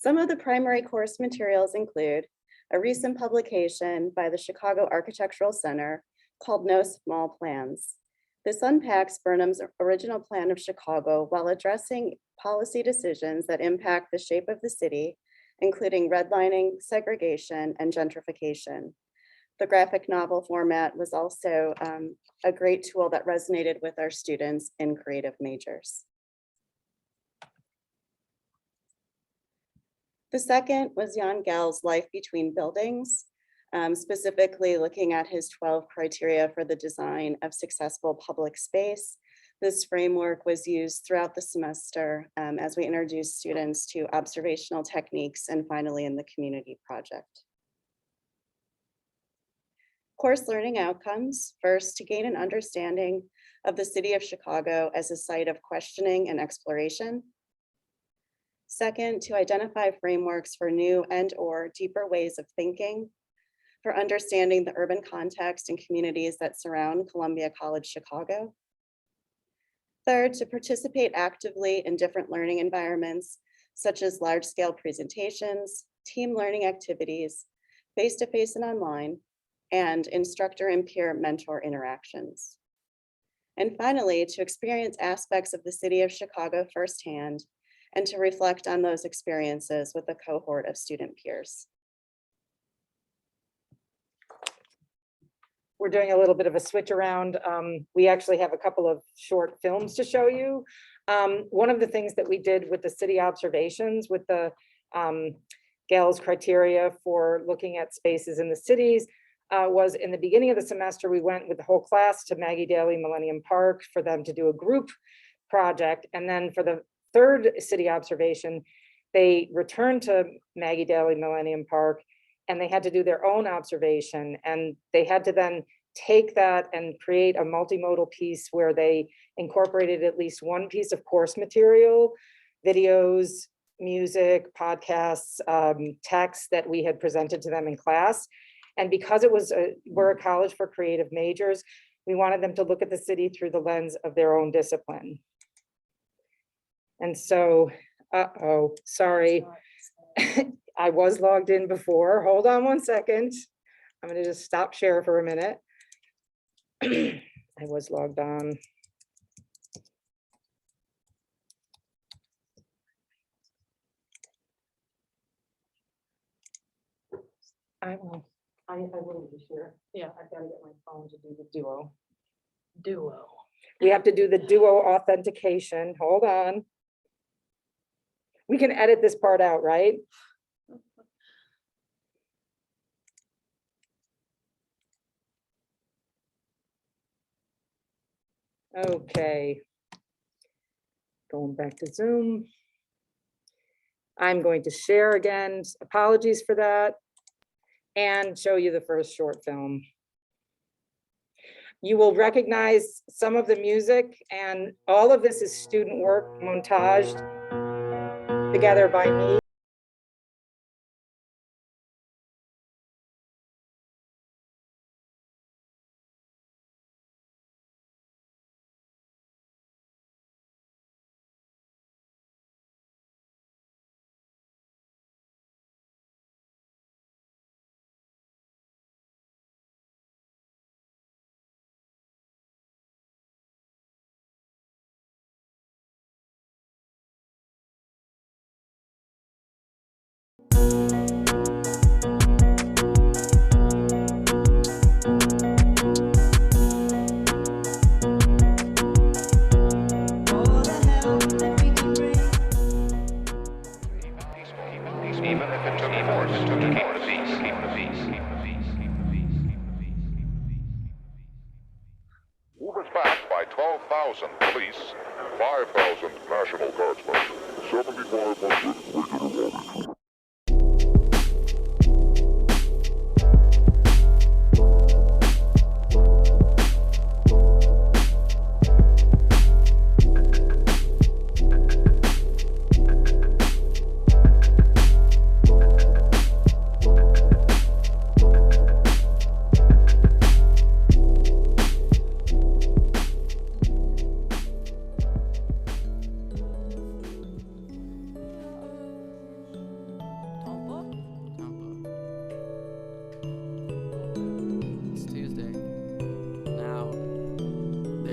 Some of the primary course materials include a recent publication by the Chicago Architectural Center called No Small Plans. This unpacks Burnham's original plan of Chicago while addressing policy decisions that impact the shape of the city, including redlining, segregation, and gentrification. The graphic novel format was also a great tool that resonated with our students in creative majors. The second was Jan Gehl's Life Between Buildings, specifically looking at his 12 criteria for the design of successful public space. This framework was used throughout the semester as we introduced students to observational techniques and finally in the community project. Course learning outcomes, first, to gain an understanding of the city of Chicago as a site of questioning and exploration. Second, to identify frameworks for new and/or deeper ways of thinking, for understanding the urban context and communities that surround Columbia College Chicago. Third, to participate actively in different learning environments, such as large-scale presentations, team learning activities, face-to-face and online, and instructor and peer mentor interactions. And finally, to experience aspects of the city of Chicago firsthand and to reflect on those experiences with a cohort of student peers. We're doing a little bit of a switch around. We actually have a couple of short films to show you. One of the things that we did with the city observations with the Gehl's criteria for looking at spaces in the cities was in the beginning of the semester, we went with the whole class to Maggie Daley Millennium Park for them to do a group project. And then for the third city observation, they returned to Maggie Daley Millennium Park and they had to do their own observation. And they had to then take that and create a multimodal piece where they incorporated at least one piece of course material, videos, music, podcasts, texts that we had presented to them in class. And because it was we're a college for creative majors, we wanted them to look at the city through the lens of their own discipline. And so, sorry. I was logged in before. Hold on one second. I'm going to just stop share for a minute. I was logged on. I will be sure. Yeah, I've got to get my phone to do the duo. We have to do the duo authentication. Hold on. We can edit this part out, right? Okay. Going back to Zoom. I'm going to share again. Apologies for that. And show you the first short film. You will recognize some of the music, and all of this is student work montaged together by me. Movement backed by 12,000 police, 5,000 National Guardsmen, 7,500 regular army.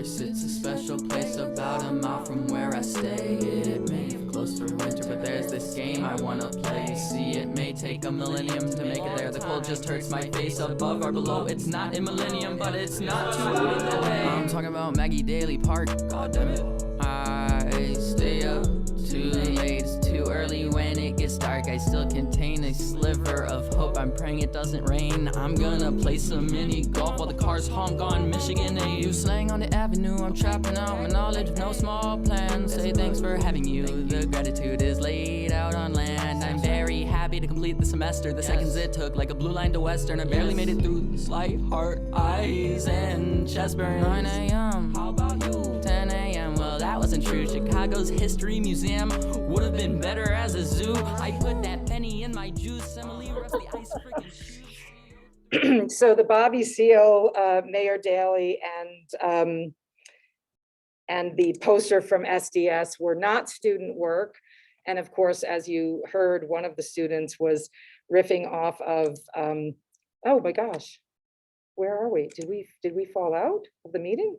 course, it's a special place about a mile from where I stay. It may feel close for winter, but there's this game I wanna play. You see, it may take a millennium to make it there. The cold just hurts my face above or below. It's not a millennium, but it's not too out of the way. I'm talking about Maggie Daly Park, goddammit. I stay up too late, it's too early when it gets dark. I still contain a sliver of hope, I'm praying it doesn't rain. I'm gonna play some mini golf while the cars honk on Michigan AU. Slang on the avenue, I'm trapping out my knowledge of no small plans. Say thanks for having you, the gratitude is laid out on land. I'm very happy to complete the semester, the seconds it took like a blue line to Western. I barely made it through slight heart, eyes, and chest burns. 9 a.m., how about you? 10 a.m., well that wasn't true. Chicago's History Museum would have been better as a zoo. I put that penny in my juice, Emily rubs the ice freaking shoes. So the Bobby Seale, Mayor Daley, and the poster from SDS were not student work. And of course, as you heard, one of the students was riffing off of, oh my gosh, where are we? Did we fall out of the meeting?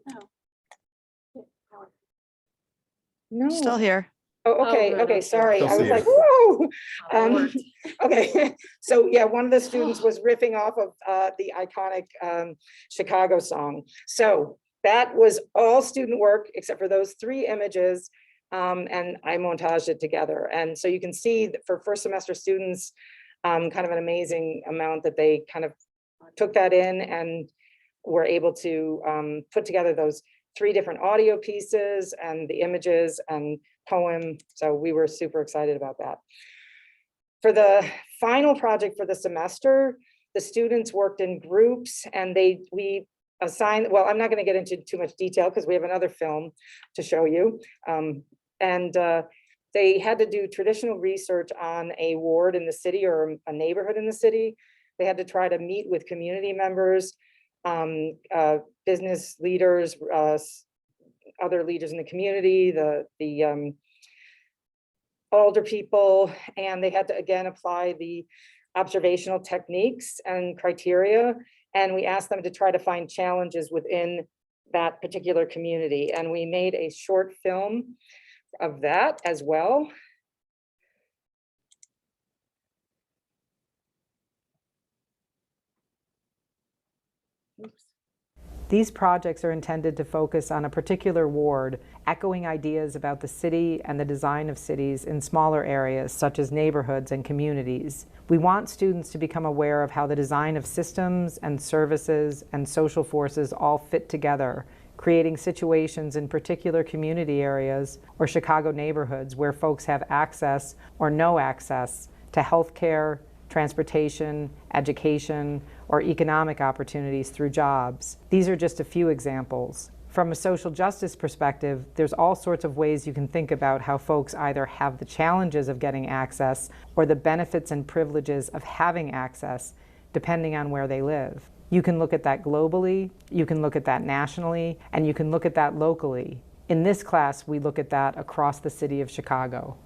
No. Still here. Oh, okay, Oh, no, okay, no. sorry. Still I was see like, it. whoa. Oh, it worked. Okay, so yeah, one of the students was riffing off of the iconic Chicago song. So that was all student work except for those 3 images, and I montaged it together. And so you can see that for first semester students, kind of an amazing amount that they kind of took that in and were able to put together those 3 different audio pieces and the images and poem. So we were super excited about that. For the final project for the semester, the students worked in groups and we assigned, well, I'm not going to get into too much detail because we have another film to show you. They had to do traditional research on a ward in the city or a neighborhood in the city. They had to try to meet with community members, business leaders, other leaders in the community, the older people, and they had to again apply the observational techniques and criteria. And we asked them to try to find challenges within that particular community. And we made a short film of that as well. These projects are intended to focus on a particular ward, echoing ideas about the city and the design of cities in smaller areas such as neighborhoods and communities. We want students to become aware of how the design of systems and services and social forces all fit together, creating situations in particular community areas or Chicago neighborhoods where folks have access or no access to healthcare, transportation, education, or economic opportunities through jobs. These are just a few examples. From a social justice perspective, there's all sorts of ways you can think about how folks either have the challenges of getting access or the benefits and privileges of having access, depending on where they live. You can look at that globally, you can look at that nationally, and you can look at that locally. In this class, we look at that across the city of Chicago.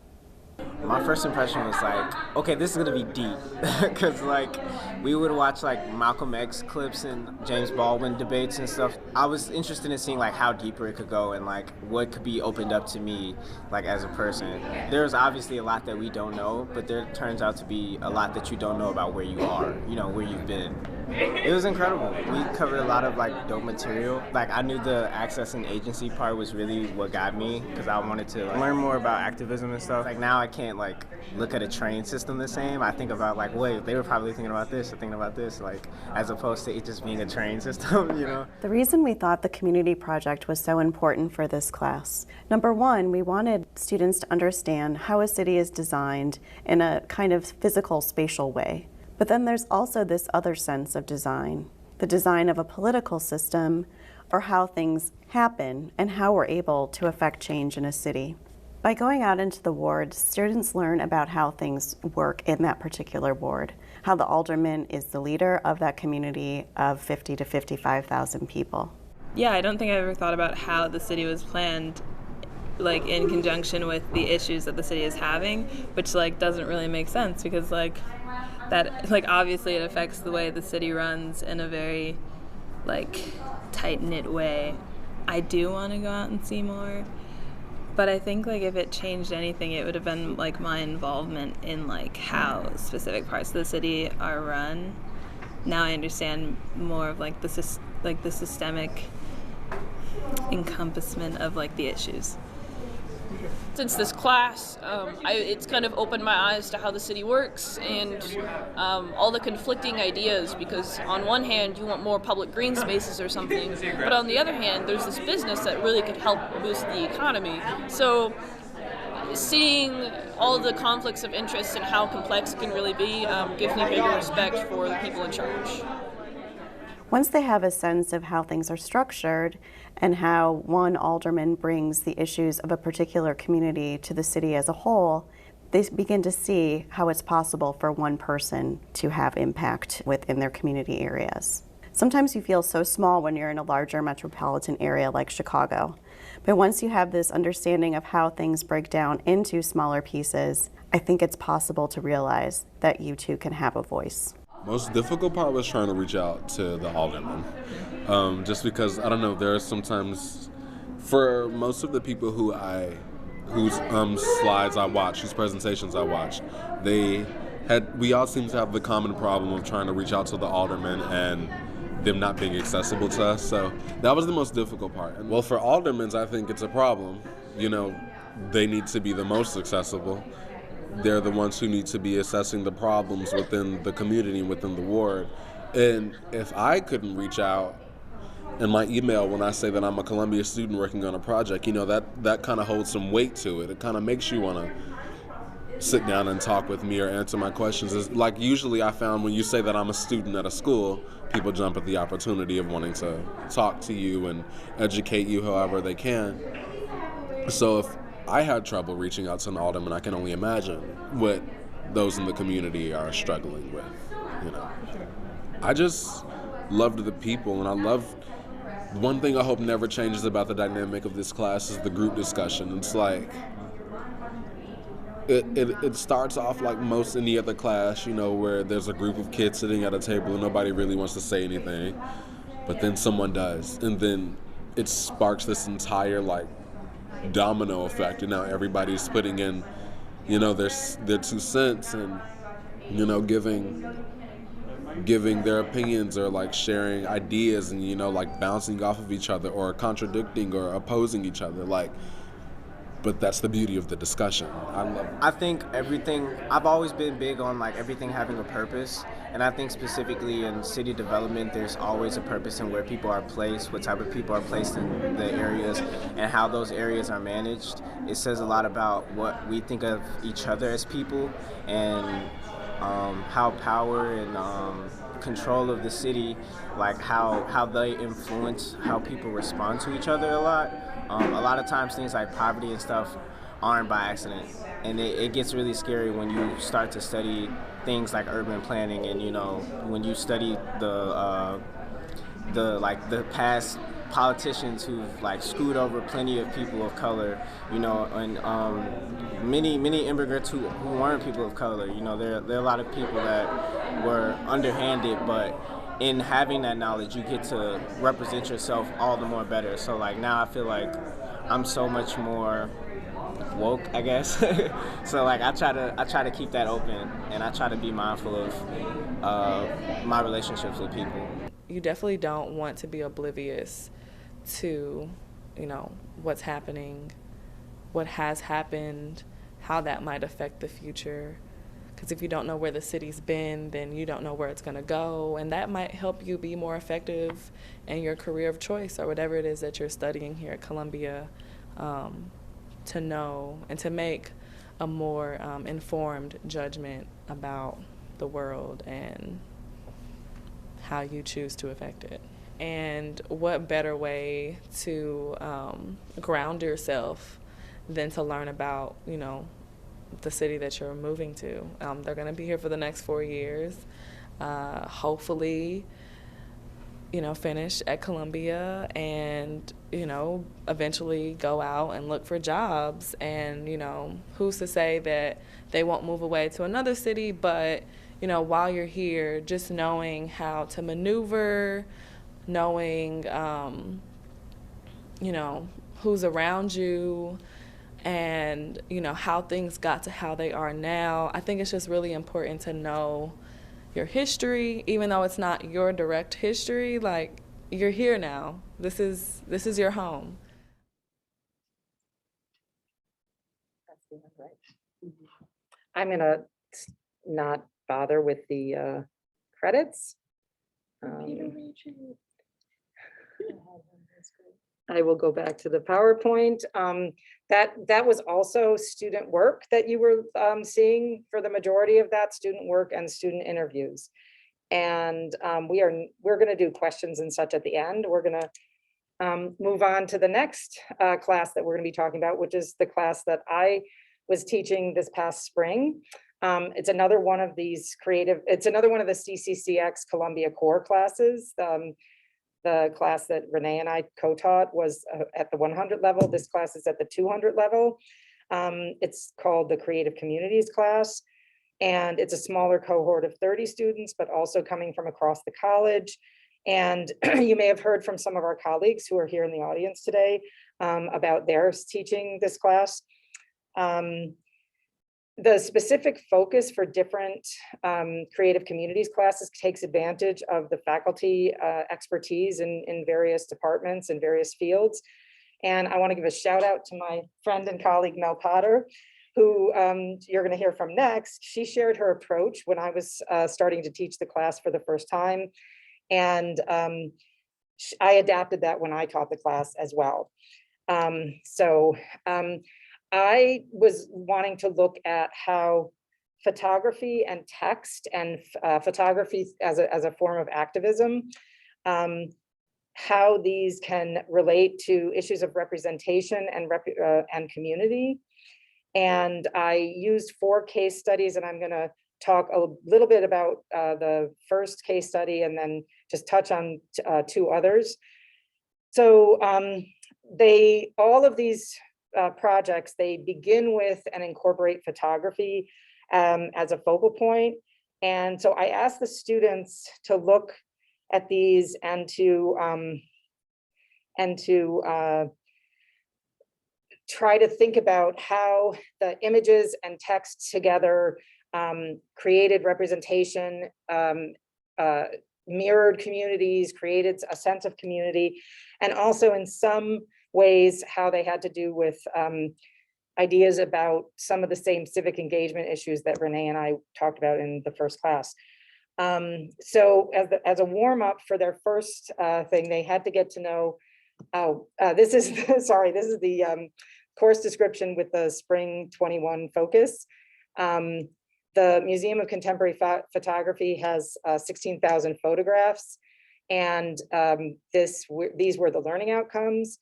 My first impression was like, okay, this is gonna be deep, because like we would watch like Malcolm X clips and James Baldwin debates and stuff. I was interested in seeing like how deeper it could go and like what could be opened up to me like as a person. There's obviously a lot that we don't know, but there turns out to be a lot that you don't know about where you are, you know, where you've been. It was incredible. We covered a lot of like dope material. Like I knew the access and agency part was really what got me because I wanted to learn more about activism and stuff. Like now I can't like look at a train system the same. I think about like, wait, they were probably thinking about this or thinking about this, like as opposed to it just being a train system, you know? The reason we thought the community project was so important for this class, number one, we wanted students to understand how a city is designed in a kind of physical, spatial way. But then there's also this other sense of design, the design of a political system or how things happen and how we're able to affect change in a city. By going out into the ward, students learn about how things work in that particular ward, how the alderman is the leader of that community of 50 to 55,000 people. Yeah, I don't think I ever thought about how the city was planned like in conjunction with the issues that the city is having, which like doesn't really make sense because like that like obviously it affects the way the city runs in a very like tight-knit way. I do want to go out and see more. But I think like if it changed anything, it would have been like my involvement in like how specific parts of the city are run. Now I understand more of like the systemic encompassment of like the issues. Since this class, it's kind of opened my eyes to how the city works and all the conflicting ideas, because on one hand you want more public green spaces or something, but on the other hand there's this business that really could help boost the economy. So seeing all the conflicts of interest and how complex it can really be gives me bigger respect for the people in charge. Once they have a sense of how things are structured and how one alderman brings the issues of a particular community to the city as a whole, they begin to see how it's possible for one person to have impact within their community areas. Sometimes you feel so small when you're in a larger metropolitan area like Chicago. But once you have this understanding of how things break down into smaller pieces, I think it's possible to realize that you too can have a voice. Most difficult part was trying to reach out to the alderman. Just because, I don't know, there are sometimes, for most of the people whose slides I watched, whose presentations I watched, we all seem to have the common problem of trying to reach out to the alderman and them not being accessible to us. So that was the most difficult part. Well, for aldermen, I think it's a problem. You know, they need to be the most accessible. They're the ones who need to be assessing the problems within the community and within the ward. And if I couldn't reach out in my email when I say that I'm a Columbia student working on a project, you know, that kind of holds some weight to it. It kind of makes you want to sit down and talk with me or answer my questions. It's like usually I found when you say that I'm a student at a school, people jump at the opportunity of wanting to talk to you and educate you however they can. So if I had trouble reaching out to an alderman, I can only imagine what those in the community are struggling with, you know. I just loved the people, and one thing I hope never changes about the dynamic of this class is the group discussion. It's like, it starts off like most any other class, you know, where there's a group of kids sitting at a table and nobody really wants to say anything, but then someone does, and then it sparks this entire like domino effect, and now everybody's putting in, you know, their 2 cents and, you know, giving their opinions or like sharing ideas and, you know, like bouncing off of each other or contradicting or opposing each other, like, but that's the beauty of the discussion. I love it. I think I've always been big on like everything having a purpose, and I think specifically in city development, there's always a purpose in where people are placed, what type of people are placed in the areas, and how those areas are managed. It says a lot about what we think of each other as people, and how power and control of the city, like how they influence how people respond to each other a lot. A lot of times things like poverty and stuff aren't by accident, and it gets really scary when you start to study things like urban planning, and you know, when you study the past politicians who've like screwed over plenty of people of color, you know, and many immigrants who weren't people of color. You know, there are a lot of people that were underhanded, but in having that knowledge, you get to represent yourself all the more better. So like now I feel like I'm so much more woke, I guess. So like I try to keep that open, and I try to be mindful of my relationships with people. You definitely don't want to be oblivious to, you know, what's happening, what has happened, how that might affect the future. Because if you don't know where the city's been, then you don't know where it's going to go, and that might help you be more effective in your career of choice or whatever it is that you're studying here at Columbia, to know and to make a more informed judgment about the world and how you choose to affect it. And what better way to ground yourself than to learn about, you know, the city that you're moving to. They're going to be here for the next 4 years. Hopefully, you know, finish at Columbia and, you know, eventually go out and look for jobs. And, you know, who's to say that they won't move away to another city, but, you know, while you're here, just knowing how to maneuver, knowing you know, who's around you and, you know, how things got to how they are now. I think it's just really important to know your history, even though it's not your direct history. Like, you're here now. This is your home. I'm gonna not bother with the credits. I will go back to the PowerPoint. That was also student work that you were seeing for the majority of that, student work and student interviews. And we're gonna do questions and such at the end. We're gonna move on to the next class that we're gonna be talking about, which is the class that I was teaching this past spring. It's another one of these it's another one of the CCCX Columbia Core classes. The class that Renee and I co-taught was at the 100 level. This class is at the 200 level. It's called the Creative Communities class. And it's a smaller cohort of 30 students, but also coming from across the college. And you may have heard from some of our colleagues who are here in the audience today about theirs teaching this class. The specific focus for different creative communities classes takes advantage of the faculty expertise in various departments and various fields. And I want to give a shout out to my friend and colleague, Mel Potter, who you're going to hear from next. She shared her approach when I was starting to teach the class for the first time. And I adapted that when I taught the class as well. I was wanting to look at how photography and text and photography as a form of activism, how these can relate to issues of representation and community. And I used 4 case studies, and I'm going to talk a little bit about the first case study and then just touch on 2 others. So all of these projects, they begin with and incorporate photography as a focal point. And so I asked the students to look at these and to try to think about how the images and text together created representation, mirrored communities, created a sense of community, and also in some ways how they had to do with ideas about some of the same civic engagement issues that Renee and I talked about in the first class. So as a warm up for their first thing, they had to get to know, this is the course description with the spring 21 focus. The Museum of Contemporary Photography has 16,000 photographs, and these were the learning outcomes: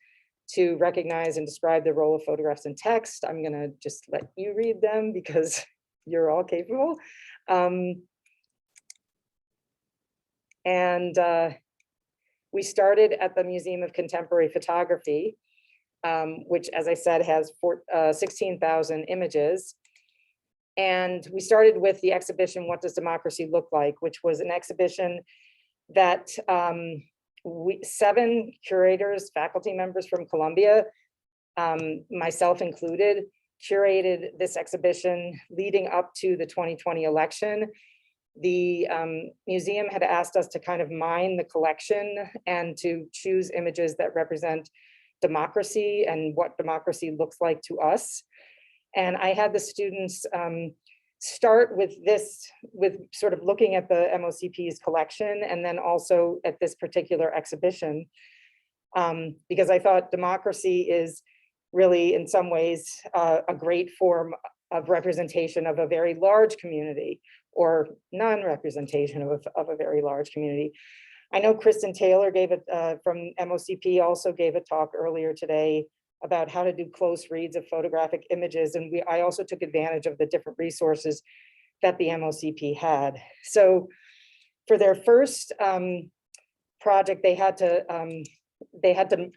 to recognize and describe the role of photographs in text. I'm gonna just let you read them because you're all capable. We started at the Museum of Contemporary Photography, which, as I said, has 16,000 images. And we started with the exhibition, What Does Democracy Look Like?, which was an exhibition that 7 curators, faculty members from Columbia, myself included, curated this exhibition leading up to the 2020 election. The museum had asked us to kind of mine the collection and to choose images that represent democracy and what democracy looks like to us. And I had the students start with sort of looking at the MOCP's collection, and then also at this particular exhibition, because I thought democracy is really, in some ways, a great form of representation of a very large community, or non-representation of a very large community. I know Kristen Taylor from MOCP also gave a talk earlier today about how to do close reads of photographic images. And I also took advantage of the different resources that the MOCP had. So for their first project, they had to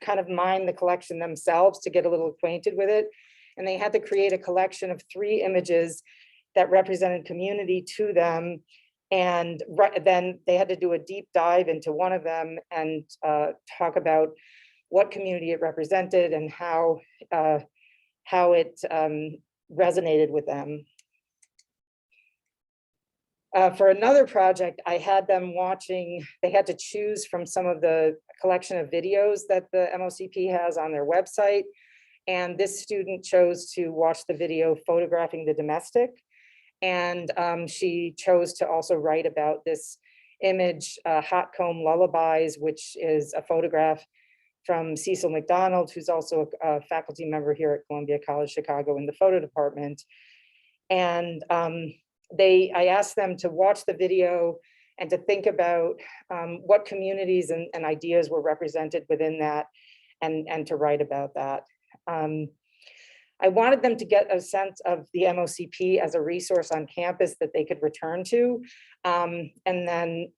kind of mine the collection themselves to get a little acquainted with it. And they had to create a collection of 3 images that represented community to them. And then they had to do a deep dive into one of them and talk about what community it represented and how it resonated with them. For another project, I had them watching, they had to choose from some of the collection of videos that the MOCP has on their website. And this student chose to watch the video photographing the domestic. And she chose to also write about this image, Hot Comb Lullabies, which is a photograph from Cecil McDonald, who's also a faculty member here at Columbia College Chicago in the photo department. And I asked them to watch the video and to think about what communities and ideas were represented within that, and to write about that. I wanted them to get a sense of the MOCP as a resource on campus that they could return to, and then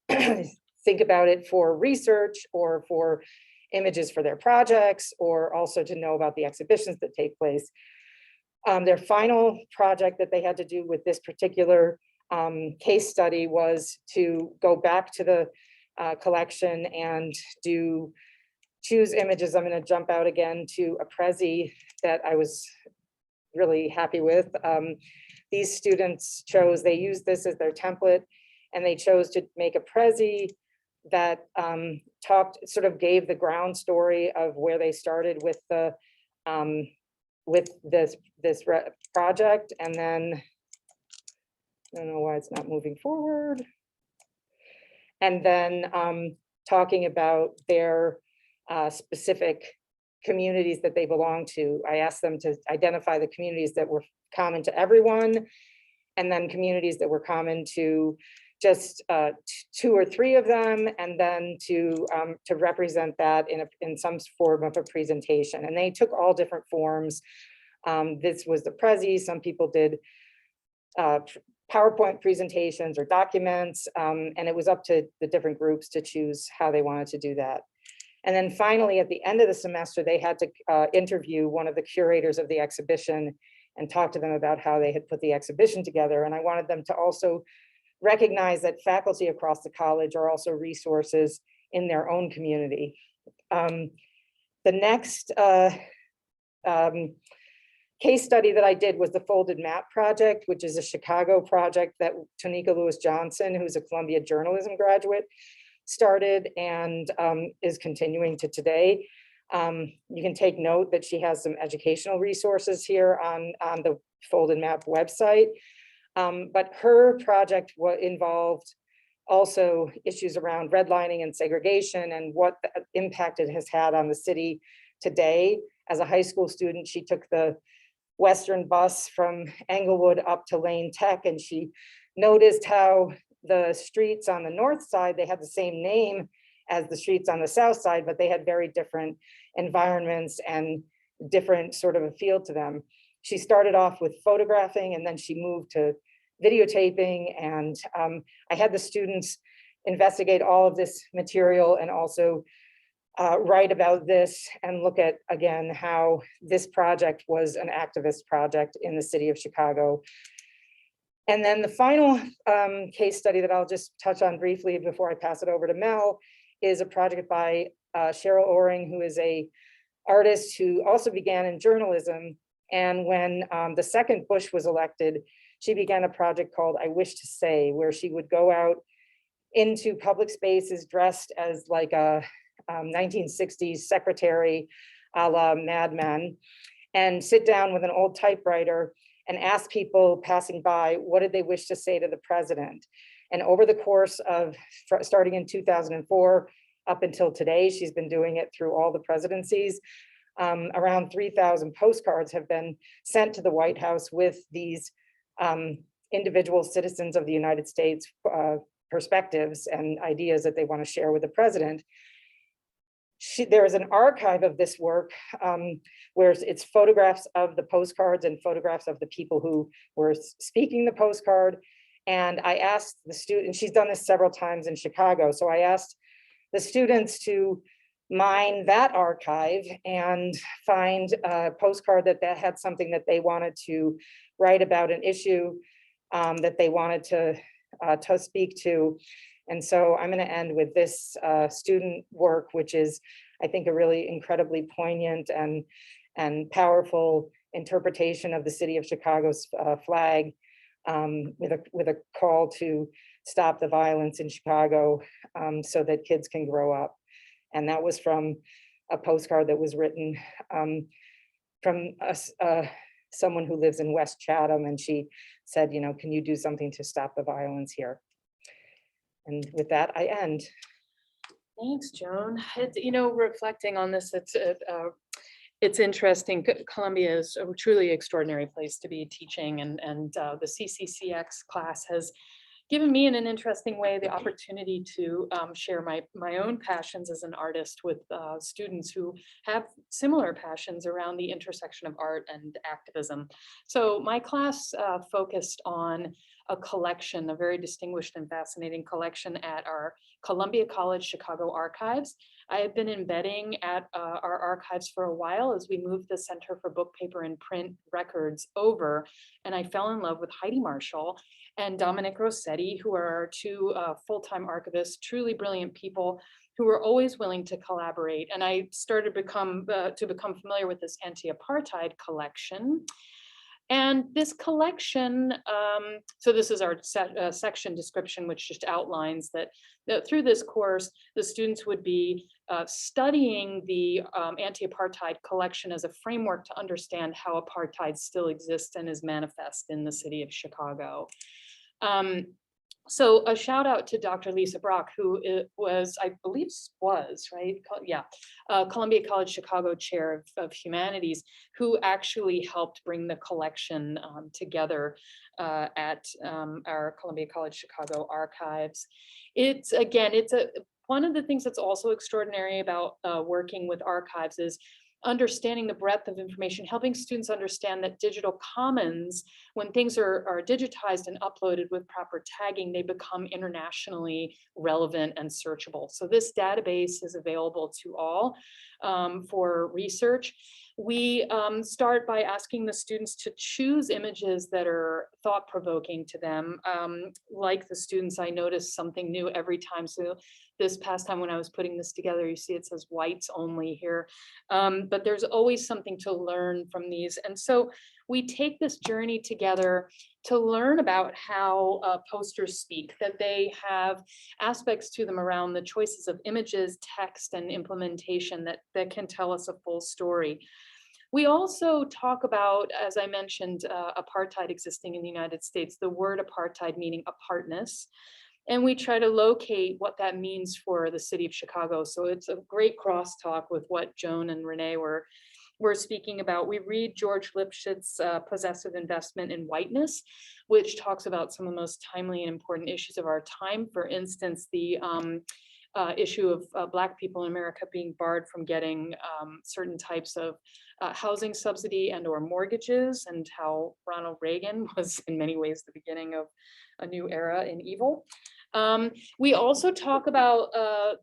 think about it for research or for images for their projects, or also to know about the exhibitions that take place. Their final project that they had to do with this particular case study was to go back to the collection and choose images. I'm going to jump out again to a Prezi that I was really happy with. These students they used this as their template, and they chose to make a Prezi that sort of gave the ground story of where they started with this project. And then, I don't know why it's not moving forward. And then talking about their specific communities that they belong to. I asked them to identify the communities that were common to everyone, and then communities that were common to just 2 or 3 of them, and then to represent that in some form of a presentation. And they took all different forms. This was the Prezi. Some people did PowerPoint presentations or documents, and it was up to the different groups to choose how they wanted to do that. And then finally, at the end of the semester, they had to interview one of the curators of the exhibition and talk to them about how they had put the exhibition together. And I wanted them to also recognize that faculty across the college are also resources in their own community. The next case study that I did was the Folded Map Project, which is a Chicago project that Tonika Lewis-Johnson, who's a Columbia journalism graduate, started and is continuing to today. You can take note that she has some educational resources here on the Folded Map website. But her project involved also issues around redlining and segregation and what the impact it has had on the city today. As a high school student, she took the Western bus from Englewood up to Lane Tech, and she noticed how the streets on the north side, they had the same name as the streets on the south side, but they had very different environments and different sort of a feel to them. She started off with photographing, and then she moved to videotaping. And I had the students investigate all of this material and also write about this and look at, again, how this project was an activist project in the city of Chicago. And then the final case study that I'll just touch on briefly before I pass it over to Mel is a project by Cheryl Oring, who is an artist who also began in journalism. And when the second Bush was elected, she began a project called I Wish to Say, where she would go out into public spaces dressed as like a 1960s secretary a la Mad Men, and sit down with an old typewriter and ask people passing by, what did they wish to say to the president? And over the course of starting in 2004 up until today, she's been doing it through all the presidencies. Around 3,000 postcards have been sent to the White House with these individual citizens of the United States perspectives and ideas that they want to share with the president. There is an archive of this work where it's photographs of the postcards and photographs of the people who were speaking the postcard. And I asked the student, she's done this several times in Chicago, so I asked the students to mine that archive and find a postcard that had something that they wanted to write about, an issue that they wanted to speak to. And so I'm going to end with this student work, which is, I think, a really incredibly poignant and powerful interpretation of the city of Chicago's flag, with a call to stop the violence in Chicago, so that kids can grow up. And that was from a postcard that was written from someone who lives in West Chatham, and she said, you know, can you do something to stop the violence here? And with that, I end. Thanks, Joan. You know, reflecting on this, it's interesting. Columbia is a truly extraordinary place to be teaching, and the CCCX class has given me in an interesting way the opportunity to share my own passions as an artist with students who have similar passions around the intersection of art and activism. So my class focused on a collection, a very distinguished and fascinating collection at our Columbia College Chicago archives. I have been embedding at our archives for a while as we moved the Center for Book, Paper, and Print Records over, and I fell in love with Heidi Marshall and Dominic Rossetti, who are our two full-time archivists, truly brilliant people who were always willing to collaborate. And I started to become familiar with this anti-apartheid collection. And this collection, so this is our section description, which just outlines that through this course, the students would be studying the anti-apartheid collection as a framework to understand how apartheid still exists and is manifest in the city of Chicago. So a shout out to Dr. Lisa Brock, who was, I believe was, right? Yeah, Columbia College Chicago Chair of Humanities, who actually helped bring the collection together at our Columbia College Chicago archives. It's one of the things that's also extraordinary about working with archives is understanding the breadth of information, helping students understand that digital commons, when things are digitized and uploaded with proper tagging, they become internationally relevant and searchable. So this database is available to all for research. We start by asking the students to choose images that are thought-provoking to them. Like the students, I noticed something new every time. So this past time when I was putting this together, you see it says whites only here, but there's always something to learn from these. And so we take this journey together to learn about how posters speak, that they have aspects to them around the choices of images, text, and implementation that can tell us a full story. We also talk about, as I mentioned, apartheid existing in the United States, the word apartheid meaning apartness. And we try to locate what that means for the city of Chicago. So it's a great crosstalk with what Joan and Renee were speaking about. We read George Lipshitz's Possessive Investment in Whiteness, which talks about some of the most timely and important issues of our time. For instance, the issue of Black people in America being barred from getting certain types of housing subsidy and or mortgages, and how Ronald Reagan was in many ways the beginning of a new era in evil. We also talk about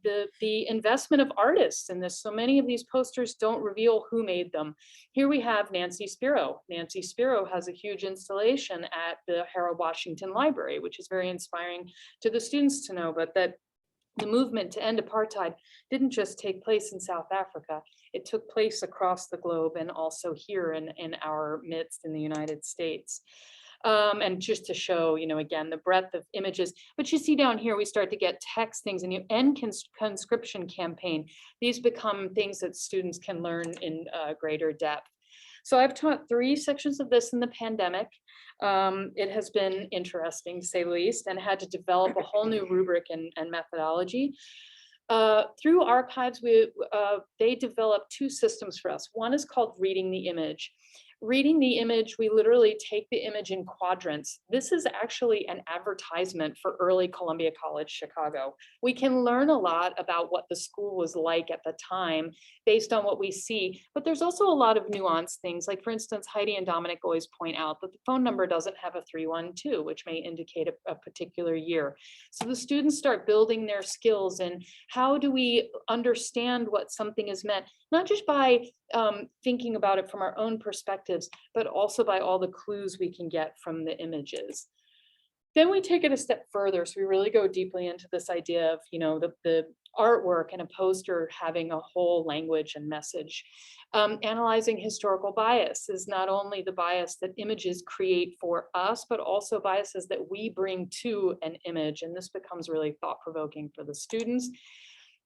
the investment of artists in this. So many of these posters don't reveal who made them. Here we have Nancy Spiro. Nancy Spiro has a huge installation at the Harold Washington Library, which is very inspiring to the students to know, but that the movement to end apartheid didn't just take place in South Africa. It took place across the globe and also here in our midst in the United States. And just to show, you know, again, the breadth of images. But you see down here, we start to get text things, and you end conscription campaign. These become things that students can learn in greater depth. So I've taught 3 sections of this in the pandemic. It has been interesting, to say the least, and had to develop a whole new rubric and methodology. Through archives, they developed 2 systems for us. One is called reading the image. Reading the image, we literally take the image in quadrants. This is actually an advertisement for early Columbia College Chicago. We can learn a lot about what the school was like at the time based on what we see, but there's also a lot of nuanced things. Like, for instance, Heidi and Dominic always point out that the phone number doesn't have a 312, which may indicate a particular year. So the students start building their skills in how do we understand what something is meant, not just by thinking about it from our own perspectives, but also by all the clues we can get from the images. Then we take it a step further. So we really go deeply into this idea of, you know, the artwork and a poster having a whole language and message. Analyzing historical bias is not only the bias that images create for us, but also biases that we bring to an image. And this becomes really thought-provoking for the students.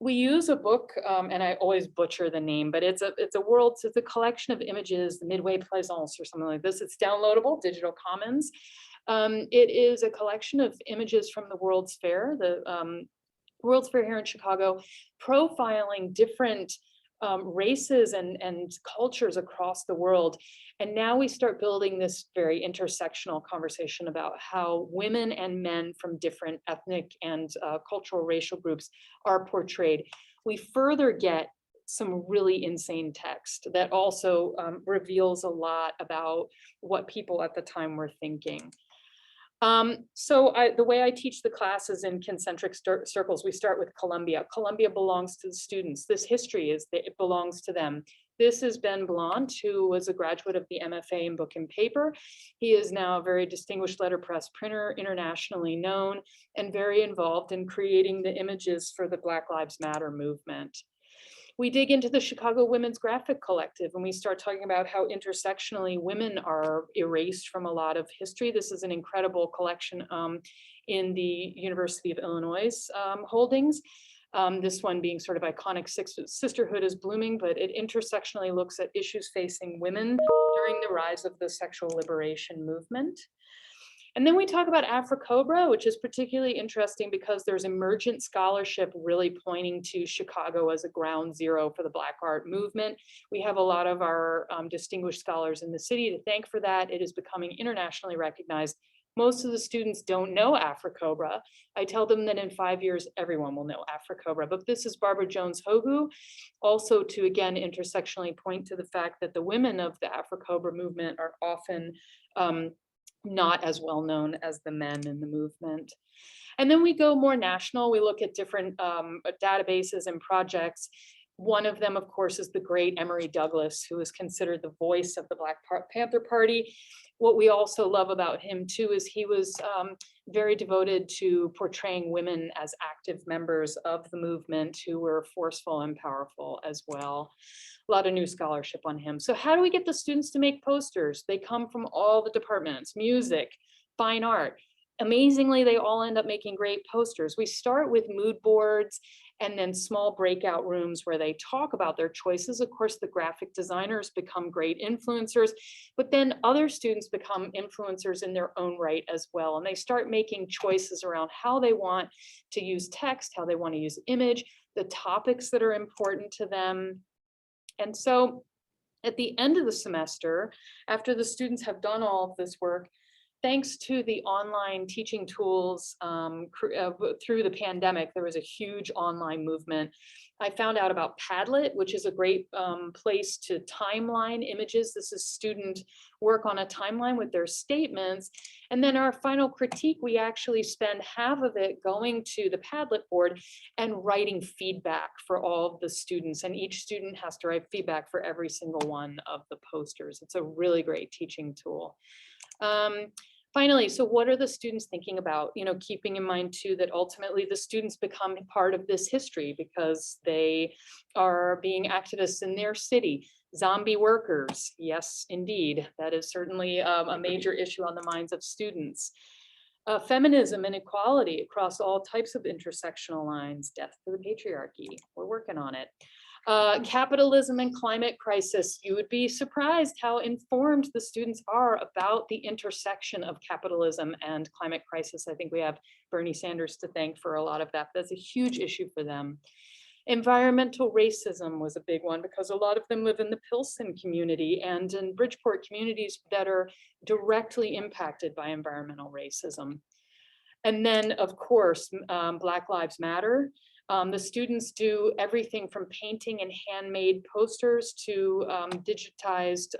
We use a book, and I always butcher the name, but it's a collection of images, the Midway Plaisance or something like this. It's downloadable, Digital Commons. It is a collection of images from the World's Fair, the World's Fair here in Chicago, profiling different races and cultures across the world. And now we start building this very intersectional conversation about how women and men from different ethnic and cultural racial groups are portrayed. We further get some really insane text that also reveals a lot about what people at the time were thinking. The way I teach the class is in concentric circles. We start with Columbia. Columbia belongs to the students. This history it belongs to them. This is Ben Blount, who was a graduate of the MFA in Book and Paper. He is now a very distinguished letterpress printer, internationally known, and very involved in creating the images for the Black Lives Matter movement. We dig into the Chicago Women's Graphic Collective and we start talking about how intersectionally women are erased from a lot of history. This is an incredible collection in the University of Illinois holdings. This one being sort of iconic, Sisterhood is Blooming, but it intersectionally looks at issues facing women during the rise of the sexual liberation movement. And then we talk about Afrocobra, which is particularly interesting because there's emergent scholarship really pointing to Chicago as a ground zero for the Black art movement. We have a lot of our distinguished scholars in the city to thank for that. It is becoming internationally recognized. Most of the students don't know Afrocobra. I tell them that in 5 years, everyone will know Afrocobra, but this is Barbara Jones Hogu, also to again intersectionally point to the fact that the women of the Afrocobra movement are often not as well known as the men in the movement. And then we go more national. We look at different databases and projects. One of them, of course, is the great Emery Douglas, who is considered the voice of the Black Panther Party. What we also love about him too is he was very devoted to portraying women as active members of the movement who were forceful and powerful as well. A lot of new scholarship on him. So how do we get the students to make posters? They come from all the departments, music, fine art. Amazingly, they all end up making great posters. We start with mood boards and then small breakout rooms where they talk about their choices. Of course, the graphic designers become great influencers, but then other students become influencers in their own right as well. And they start making choices around how they want to use text, how they want to use image, the topics that are important to them. And so at the end of the semester, after the students have done all of this work, thanks to the online teaching tools through the pandemic, there was a huge online movement. I found out about Padlet, which is a great place to timeline images. This is student work on a timeline with their statements. And then our final critique, we actually spend half of it going to the Padlet board and writing feedback for all of the students. And each student has to write feedback for every single one of the posters. It's a really great teaching tool. Finally, so what are the students thinking about? You know, keeping in mind too that ultimately the students become part of this history because they are being activists in their city. Zombie workers, yes, indeed, that is certainly a major issue on the minds of students. Feminism and equality across all types of intersectional lines, death to the patriarchy, we're working on it. Capitalism and climate crisis, you would be surprised how informed the students are about the intersection of capitalism and climate crisis. I think we have Bernie Sanders to thank for a lot of that. That's a huge issue for them. Environmental racism was a big one because a lot of them live in the Pilsen community and in Bridgeport communities that are directly impacted by environmental racism. And then, of course, Black Lives Matter. The students do everything from painting and handmade posters to digitized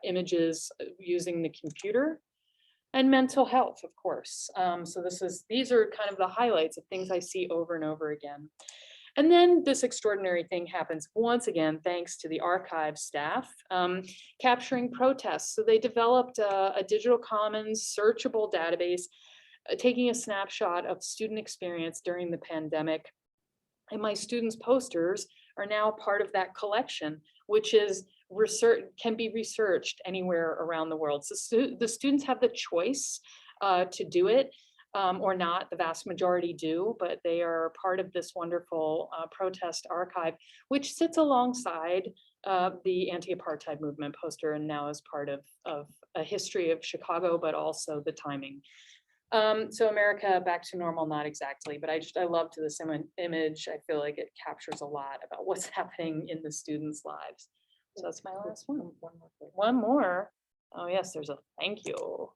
images using the computer, and mental health, of course. So these are kind of the highlights of things I see over and over again. And then this extraordinary thing happens once again, thanks to the archive staff, capturing protests. So they developed a digital commons searchable database taking a snapshot of student experience during the pandemic. And my students' posters are now part of that collection, which is can be researched anywhere around the world. So the students have the choice to do it or not. The vast majority do, but they are part of this wonderful protest archive, which sits alongside the anti-apartheid movement poster and now is part of a history of Chicago, but also the timing. So America back to normal, not exactly, but I loved this image. I feel like it captures a lot about what's happening in the students' lives. So that's my last one. One more. Oh yes, there's a thank you.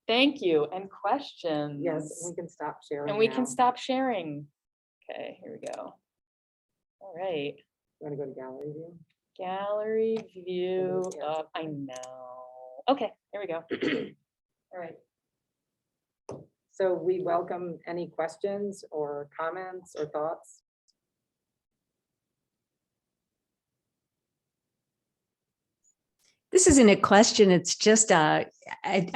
Thank you and questions. Yes, we can stop sharing. And we now. can stop sharing. Okay, here we go. All right. You want to go to gallery view? Gallery view. I know. Okay, here we go. All right. So we welcome any questions or comments or thoughts. This isn't a question. It's just, I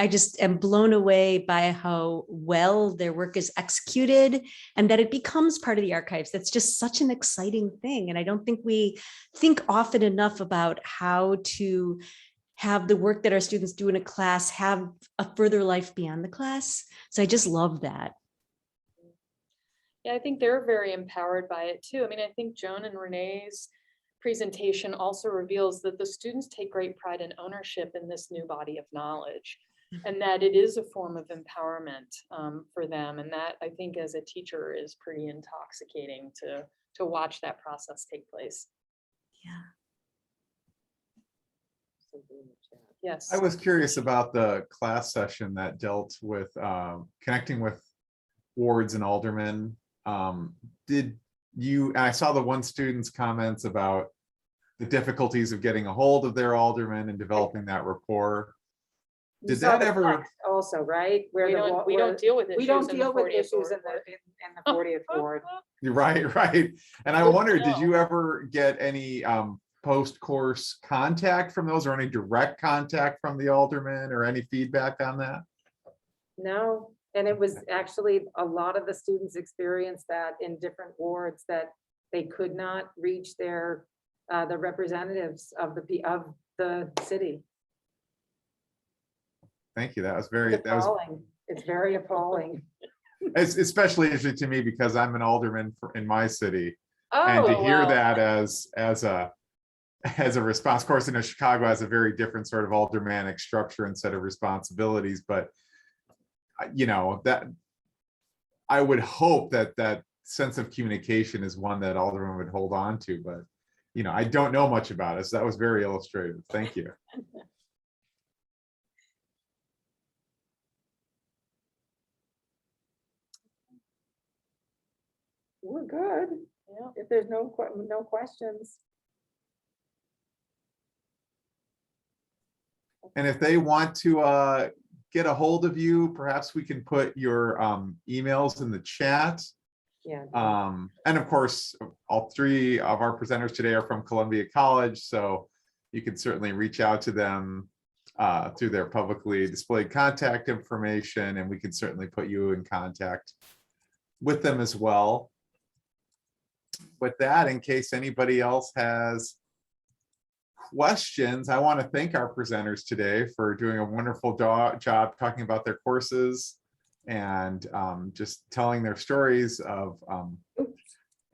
just am blown away by how well their work is executed and that it becomes part of the archives. That's just such an exciting thing. And I don't think we think often enough about how to have the work that our students do in a class have a further life beyond the class. So I just love that. Yeah, I think they're very empowered by it too. I mean, I think Joan and Renee's presentation also reveals that the students take great pride and ownership in this new body of knowledge, and that it is a form of empowerment for them. And that, I think, as a teacher, is pretty intoxicating to watch that process take place. Yeah. Yes. I was curious about the class session that dealt with connecting with wards and aldermen. I saw the one student's comments about the difficulties of getting a hold of their alderman and developing that rapport. Did that ever also, right? Where we don't deal with issues. We don't deal with issues in the 40th ward. Right. And I wonder, did you ever get any post-course contact from those, or any direct contact from the alderman, or any feedback on that? No, and it was actually a lot of the students experienced that in different wards, that they could not reach their the representatives of the city. Thank you. That was very appalling. It's very appalling. It's especially interesting to me because I'm an alderman in my city, Oh, and to hear wow. that as a response. Of course, Chicago has a very different sort of aldermanic structure and set of responsibilities, but that I would hope that sense of communication is one that aldermen would hold on to, but I don't know much about it, so that was very illustrative. Thank you. We're good. Yeah. If there's no questions. And if they want to get a hold of you, perhaps we can put your emails in the chat. Yeah. And of course, all three of our presenters today are from Columbia College, so you can certainly reach out to them through their publicly displayed contact information, and we can certainly put you in contact with them as well. With that, in case anybody else has questions, I want to thank our presenters today for doing a wonderful job talking about their courses and just telling their stories of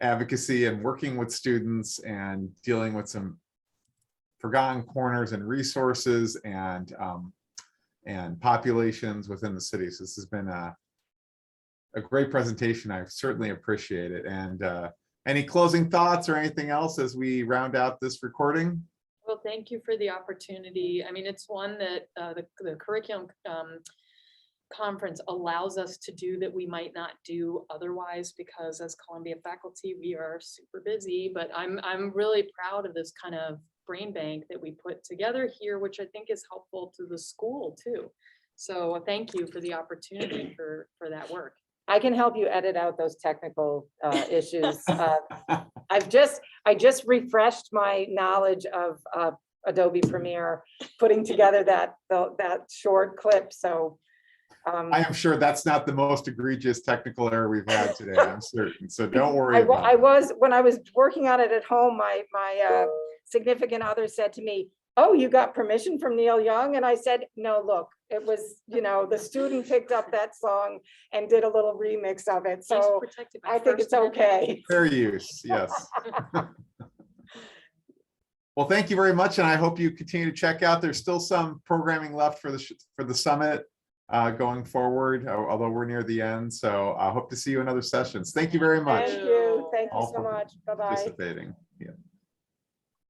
advocacy and working with students and dealing with some forgotten corners and resources and populations within the city. So this has been a great presentation. I certainly appreciate it. And any closing thoughts or anything else as we round out this recording? Well, thank you for the opportunity. I mean, it's one that the curriculum conference allows us to do that we might not do otherwise, because as Columbia faculty, we are super busy, but I'm really proud of this kind of brain bank that we put together here, which I think is helpful to the school too. So thank you for the opportunity for that work. I can help you edit out those technical issues. I just refreshed my knowledge of Adobe Premiere, putting together that short clip. So I am sure that's not the most egregious technical error we've had today, I'm certain, so don't worry I about it. was, when I was working on it at home, my significant other said to me, "Oh, you got permission from Neil Young?" And I said, "No, look, it was, the student picked up that song and did a little remix of it, so I think it's okay." Fair use, yes. Well, thank you very much, and I hope you continue to check out. There's still some programming left for the summit going forward, although we're near the end. So I hope to see you in other sessions. Thank you very much. Thank you. Thank you All so for much. Bye-bye. participating. Yeah.